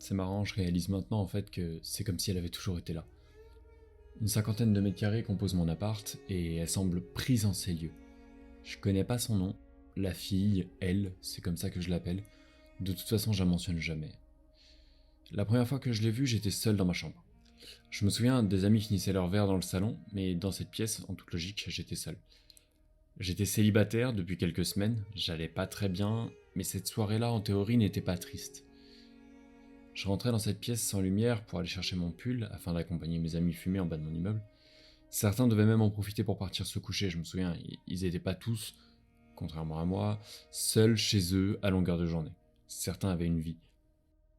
C'est marrant, je réalise maintenant en fait que c'est comme si elle avait toujours été là. Une cinquantaine de mètres carrés composent mon appart et elle semble prise en ces lieux. Je connais pas son nom, la fille, elle, c'est comme ça que je l'appelle. De toute façon, je la mentionne jamais. La première fois que je l'ai vue, j'étais seul dans ma chambre. Je me souviens, des amis finissaient leur verre dans le salon, mais dans cette pièce, en toute logique, j'étais seul. J'étais célibataire depuis quelques semaines, j'allais pas très bien, mais cette soirée-là, en théorie, n'était pas triste. Je rentrais dans cette pièce sans lumière pour aller chercher mon pull afin d'accompagner mes amis fumer en bas de mon immeuble. Certains devaient même en profiter pour partir se coucher, je me souviens, ils n'étaient pas tous, contrairement à moi, seuls chez eux à longueur de journée. Certains avaient une vie.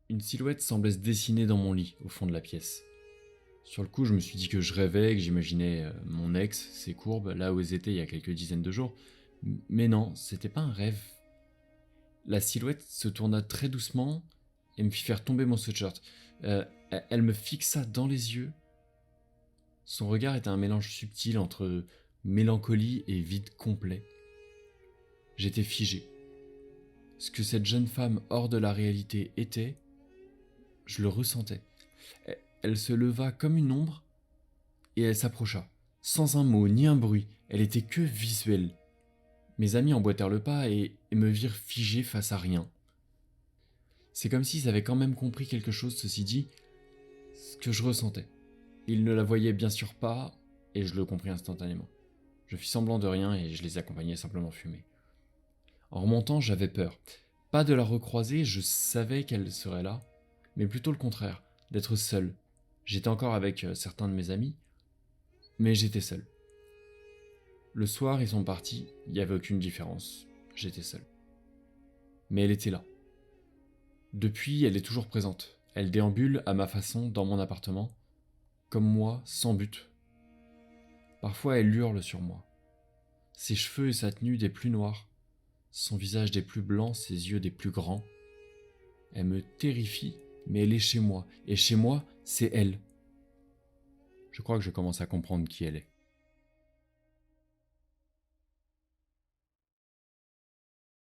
Une silhouette semblait se dessiner dans mon lit, au fond de la pièce. Sur le coup, je me suis dit que je rêvais, que j'imaginais mon ex, ses courbes, là où elles étaient il y a quelques dizaines de jours. Mais non, c'était pas un rêve. La silhouette se tourna très doucement et me fit faire tomber mon sweatshirt. Elle me fixa dans les yeux. Son regard était un mélange subtil entre mélancolie et vide complet. J'étais figé. Ce que cette jeune femme hors de la réalité était, je le ressentais. Elle se leva comme une ombre et elle s'approcha. Sans un mot ni un bruit, elle était que visuelle. Mes amis emboîtèrent le pas et me virent figé face à rien. C'est comme s'ils avaient quand même compris quelque chose, ceci dit, ce que je ressentais. Ils ne la voyaient bien sûr pas, et je le compris instantanément. Je fis semblant de rien et je les accompagnais simplement fumer. En remontant, j'avais peur. Pas de la recroiser, je savais qu'elle serait là, mais plutôt le contraire, d'être seul. J'étais encore avec certains de mes amis, mais j'étais seul. Le soir, ils sont partis, il n'y avait aucune différence. J'étais seul. Mais elle était là. Depuis, elle est toujours présente. Elle déambule à ma façon dans mon appartement, comme moi, sans but. Parfois, elle hurle sur moi. Ses cheveux et sa tenue des plus noirs, son visage des plus blancs, ses yeux des plus grands. Elle me terrifie, mais elle est chez moi, et chez moi, c'est elle. Je crois que je commence à comprendre qui elle est.